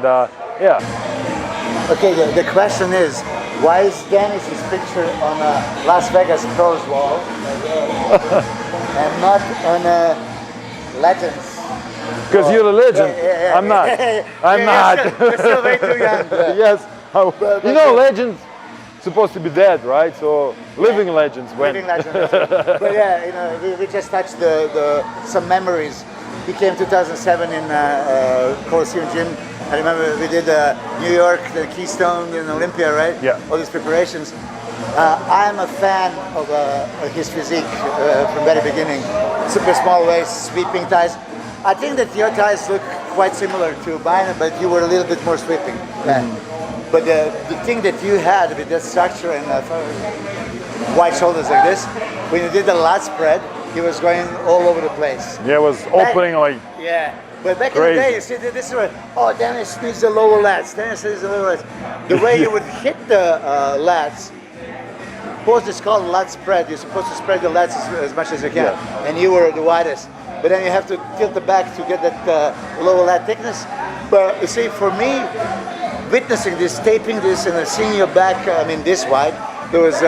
and yeah. Okay, the question is, why is Dennis's picture on a Las Vegas Pros wall and not on a Legends? Because you're a legend. I'm not. I'm not. You're still way too young. Yes. You know, legends supposed to be dead, right? So living legends when. Living legends. But yeah, you know, we just touched some memories. We came 2007 in Coliseum Gym. I remember we did New York, the Keystone, in Olympia, right? Yeah. All these preparations. I'm a fan of his physique from very beginning. Super small waist, sweeping thighs. I think that your thighs look quite similar to mine, but you were a little bit more sweeping. But the thing that you had with that structure and wide shoulders like this, when you did the lat spread, he was going all over the place. Yeah, it was opening like. Yeah. But back crazy. in the day, you see, this is where, oh, Dennis needs the lower lats. Dennis needs the lower lats. The way you would hit the lats, supposed it's called lat spread. You're supposed to spread the lats as much as you can, and you were the widest. But then you have to tilt the back to get that lower lat thickness. But you see, for me, witnessing this, taping this, and seeing your back, I mean, this wide, there was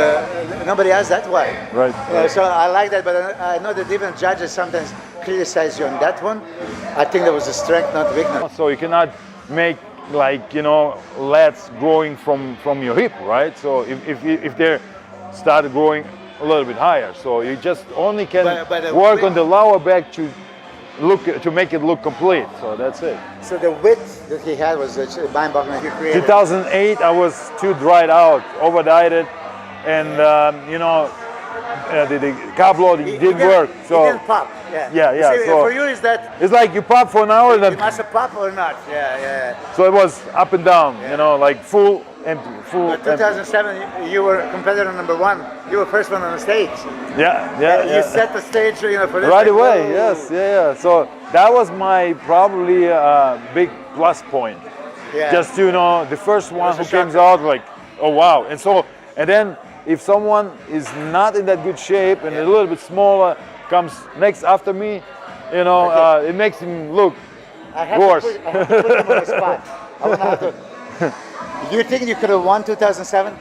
nobody else that wide. Right. So I like that, but I know that even judges sometimes criticize you on that one. I think that was a strength, not weakness. So you cannot make like, you know, lats growing from your hip, right? So if they're started growing a little bit higher, so you just only can work on the lower back to make it look complete. So that's it. So the width that he had was mind-boggling. 2008, I was too dried out, over dieted, and you know, the carb loading didn't work. So it didn't pop. Yeah. See, so for you is that it's like you pop for an hour and then you must have pop or not. Yeah. So it was up and down, you know, like full, empty, full. But 2007, you were competitor number one. You were first one on the stage. Yeah. You set the stage, you know, for this. Right away, yes, yeah. So that was my probably big plus point. Yeah. Just, you know, the first one who comes out like, oh wow. And then if someone is not in that good shape and a little bit smaller comes next after me, you know, it makes him look worse. I have to put him on the spot. I'm gonna have to. Do you think you could have won 2007?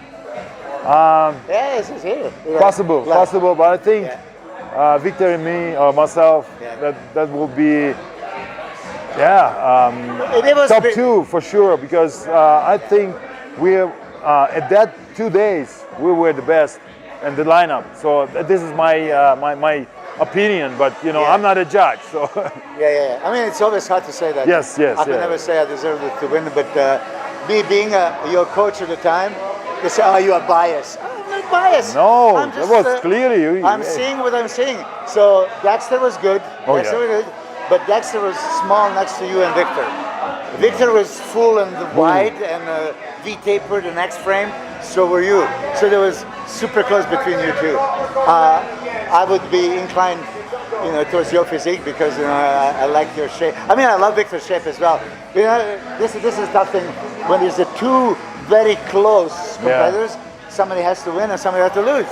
Yes, it's here. Possible, but I think Victor and me or myself, that will be, top two for sure, because I think we're at that 2 days we were the best in the lineup. So this is my my opinion, but you know, I'm not a judge, so. Yeah. I mean, it's always hard to say that. Yes. I can never say I deserved it to win, but me being your coach at the time, they say, oh, you are biased. I'm not biased. No, that was clearly. I'm seeing what I'm seeing. So Dexter was good. Was good, but Dexter was small next to you and Victor. Victor was full and wide and V-tapered and X-frame. So were you. So there was super close between you two. I would be inclined, you know, towards your physique because, you know, I like your shape. I mean, I love Victor's shape as well. You know, this is a tough thing when there's the two very close competitors. Somebody has to win and somebody has to lose.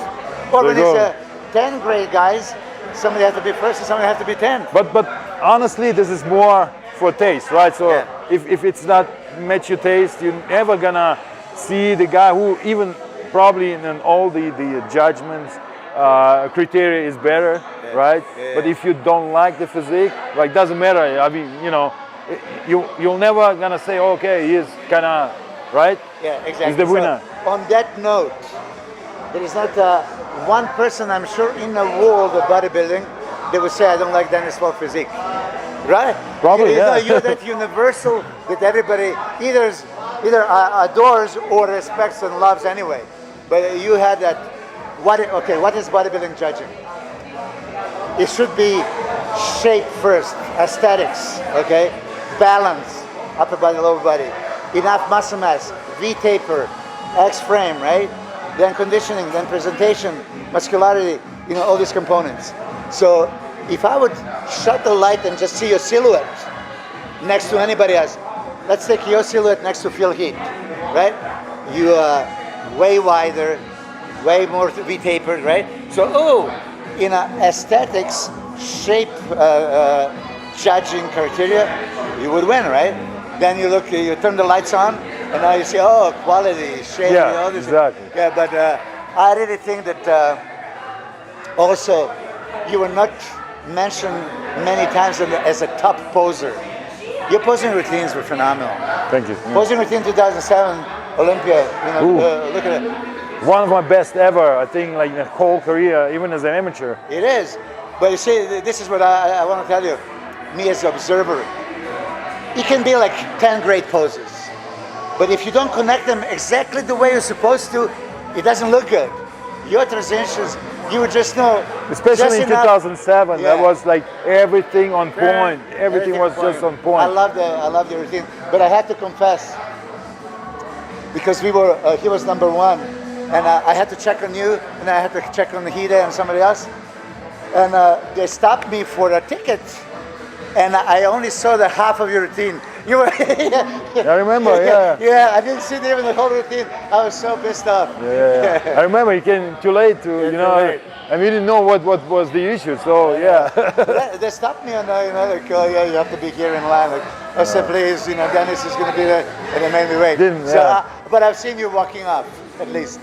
Or when it's 10 great guys, somebody has to be first and somebody has to be 10. But honestly, this is more for taste, right? So if it's not match your taste, you're never gonna see the guy who even probably in all the judgments criteria is better, right? But if you don't like the physique, like doesn't matter. I mean, you know, you'll never gonna say, okay, he's kinda right. Yeah, exactly. He's the winner. So, on that note, there is not one person I'm sure in the world of bodybuilding that would say I don't like Dennis Wolf physique, right? Probably, You're that universal that everybody either adores or respects and loves anyway. But you had that. What is bodybuilding judging? It should be shape first, aesthetics, okay? Balance, upper body, lower body, enough muscle mass, V-taper, X-frame, right? Then conditioning, then presentation, muscularity, you know, all these components. So if I would shut the light and just see your silhouette next to anybody else, let's take your silhouette next to Phil Heath, right? You are way wider, way more V-tapered, right? So, in aesthetics, shape judging criteria, you would win, right? then you look, you turn the lights on, and now you see, oh, quality, shade, Yeah, all this. exactly. Yeah, but I really think that also you were not mentioned many times as a top poser. Your posing routines were phenomenal. Thank you. Posing routine 2007 Olympia, look at it. One of my best ever, I think, like in the whole career, even as an amateur. It is. But you see, this is what I want to tell you. Me as an observer, it can be like 10 great poses. But if you don't connect them exactly the way you're supposed to, it doesn't look good. Your transitions, you would just know. Especially in 2007, Yeah. that was like everything on point. Everything was just on point. I love the routine. But I have to confess, because he was number one, and I had to check on you, and I had to check on Hide and somebody else, and they stopped me for a ticket, and I only saw the half of your routine. You were, I remember, yeah. Yeah, I didn't see even the whole routine. I was so pissed off. Yeah. I remember you came too late to, Yeah, you know, too late. and we didn't know what was the issue, so yeah. They stopped me and like, oh yeah, you have to be here in line. Like, I said, please, Dennis is going to be there, and they made me wait. But I've seen you walking off, at least.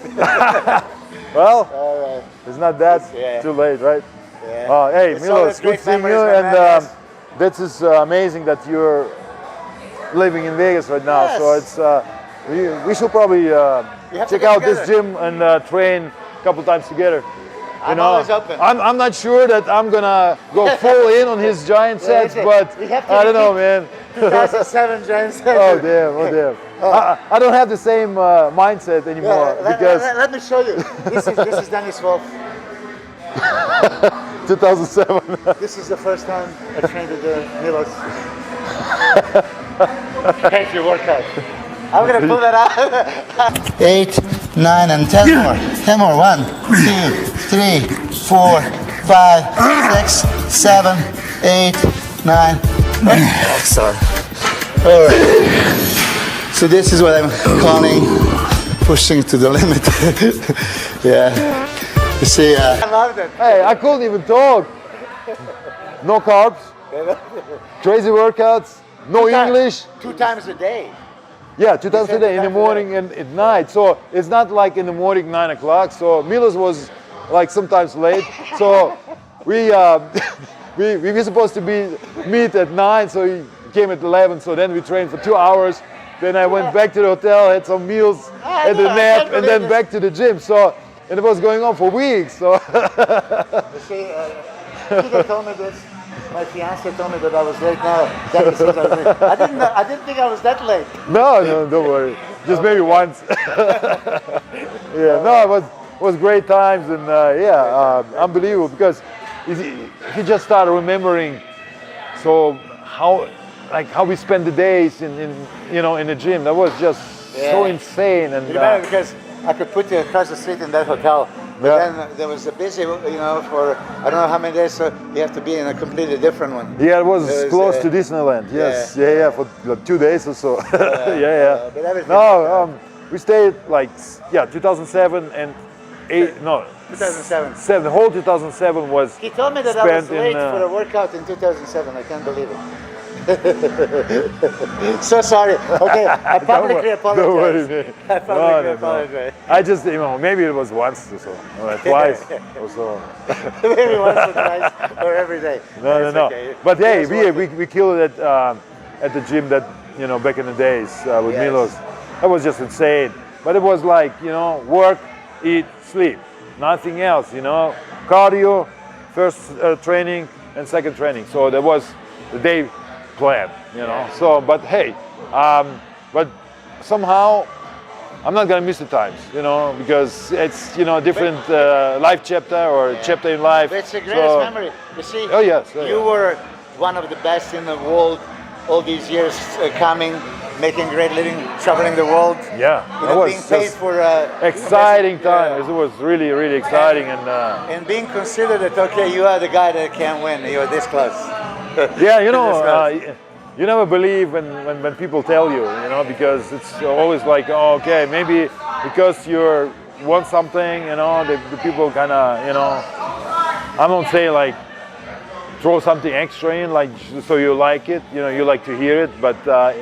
Well, it's not that too late, right? Yeah. Hey, It's Milos, always good great seeing you, memories, my and man, yes. this is amazing that you're living in Vegas right now. Yes. So it's we should probably have to check get out this together. gym and train a couple times together. I'm always open. I'm not sure that I'm gonna go full in on his giant sets, but We have to I don't know, repeat man. 2007 James. Oh damn! I don't have the same mindset anymore because Let me show you. This is Dennis Wolf. 2007. This is the first time I trained with Milos. Thank you, workout. I'm gonna pull that out. 8, 9, and 10 more. 10 more. 1, 2, 3, 4, 5, 6, 7, 8, 9. Sorry. All right. So this is what I'm calling pushing to the limit. Yeah. You see, I loved it. Hey, I couldn't even talk. No carbs, crazy workouts, no English. 2 times a day. Yeah, 2 times a day, in the morning and at night. So it's not like in the morning, 9 o'clock. So Milos was like sometimes late. So we were supposed to meet at 9, so he came at 11. So then we trained for 2 hours. Then I went back to the hotel, had some meals, had a nap, and then back to the gym. So, and it was going on for weeks. So. You see, Peter told me this. My fiance told me that I was late now. Dennis says I was late. I didn't think I was that late. No, don't worry. Just maybe once. Yeah, no, it was great times, and unbelievable, because he just started remembering. So how we spend the days in the gym. That was just so insane. And you remember, because I could put you across the street in that hotel. But then there was a busy, for I don't know how many days, so you have to be in a completely different one. Yeah, it was close to Disneyland. Yes, yeah, for like 2 days or so. Yeah. But everything. No, we stayed 2007 and 2007. The whole 2007 was. He told me that I was spent late for a workout in 2007. I can't believe it. So sorry. Okay, I publicly apologize. Don't worry, man. I publicly apologize. I just, maybe it was once or so, or twice or so. Maybe once or twice, or every day. No. Okay. But hey, we killed it at the gym that, back in the days with Milos. That was just insane. But it was like, work, eat, sleep, nothing else, Cardio, first training and second training. So that was the day plan, So, but hey, but somehow I'm not gonna miss the times, because it's different life chapter or chapter in life. But it's the greatest memory. You see, you were one of the best in the world all these years, coming, making great living, traveling the world. Yeah, it was being paid for exciting time. It was really, really exciting, and being considered that you are the guy that can't win. You're this close. Yeah, you never believe when people tell you, because it's always like, oh, okay, maybe because you want something, the people kind of, I don't say like throw something extra in, like so you like it, you know, you like to hear it, but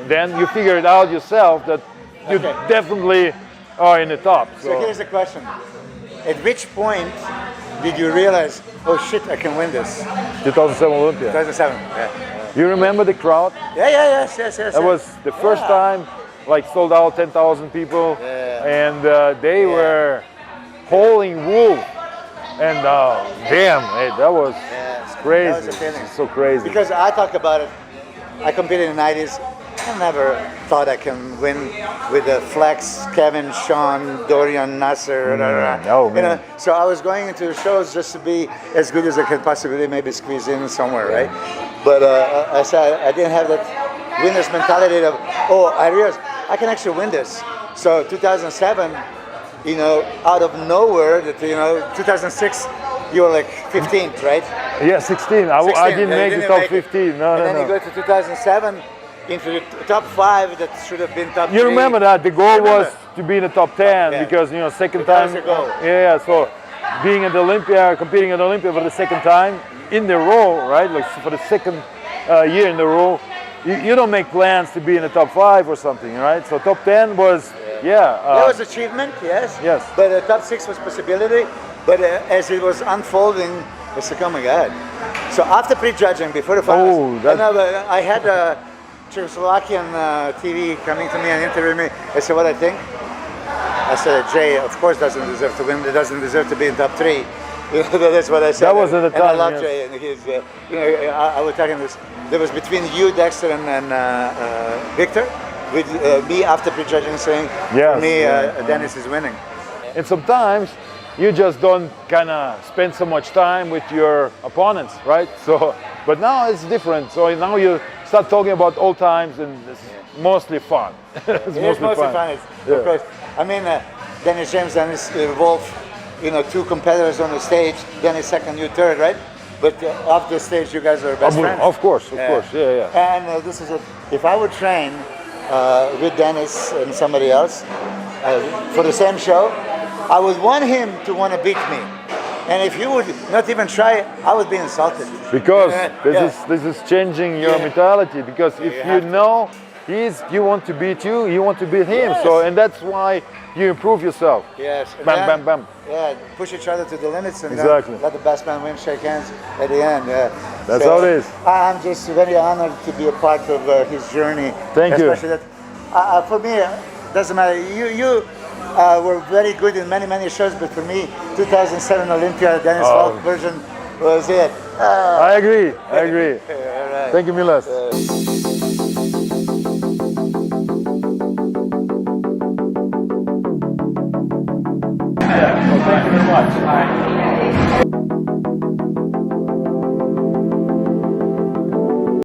then you figure it out yourself that you definitely are in the top. So here's the question: at which point did you realize, oh shit, I can win this? 2007 Olympia. 2007. Yeah. You remember the crowd? Yes. That was the first time, like sold out 10,000 people, and they were howling wolf. And damn, hey, that was crazy. That was a feeling. So crazy. Because I talk about it. I competed in the 90s. I never thought I can win with Flex, Kevin, Sean, Dorian, Nasser. No, man. You know, so I was going into shows just to be as good as I could possibly maybe squeeze in somewhere, right? But I said I didn't have that winner's mentality of, oh, I realized I can actually win this. So 2007, you know, out of nowhere, that, you know, 2006, you were like 15th, right? Yeah, 16. I didn't make the top 15. No, and then no. you go to 2007 into the top 5 that should have been top 3. You remember that the goal was to be in the top 10 because, you know, second time. Yeah, so being at the Olympia, competing at the Olympia for the second time in the row, right? Like for the second year in the row, you don't make plans to be in the top 5 or something, right? So top 10 was, that was achievement, yes. Yes. But top 6 was possibility. But as it was unfolding, it's like, oh my God. So after prejudging, before the finals, I had a Czechoslovakian TV coming to me and interviewing me. I said, what I think? I said, Jay, of course, doesn't deserve to win. It doesn't deserve to be in top 3. You know, that's what I said. That was at the time. And I love Jay. And he's, you know, I was talking this. There was between you, Dexter, and Victor, with me after prejudging saying, for me, Dennis is winning. And sometimes you just don't kind of spend so much time with your opponents, right? So, but now it's different. So now you start talking about old times, and it's mostly fun. It's mostly fun. Of course. I mean, Dennis James, Dennis Wolf, you know, 2 competitors on the stage. Dennis second, you third, right? But off the stage, you guys are best friends. Of course, yeah. And this is it. If I would train with Dennis and somebody else for the same show, I would want him to want to beat me. And if you would not even try, I would be insulted. Because this is changing your mentality. Because if you know you want to beat you want to beat him. So, and that's why you improve yourself. Yes. Bam, bam. Yeah, push each other to the limits and let the best man win, shake hands at the end. That's how it is. I'm just very honored to be a part of his journey. Thank you. Especially that, for me, doesn't matter. You were very good in many shows, but for me, 2007 Olympia, Dennis Wolf version was it. I agree. All right. Thank you, Milas. Thank you very much.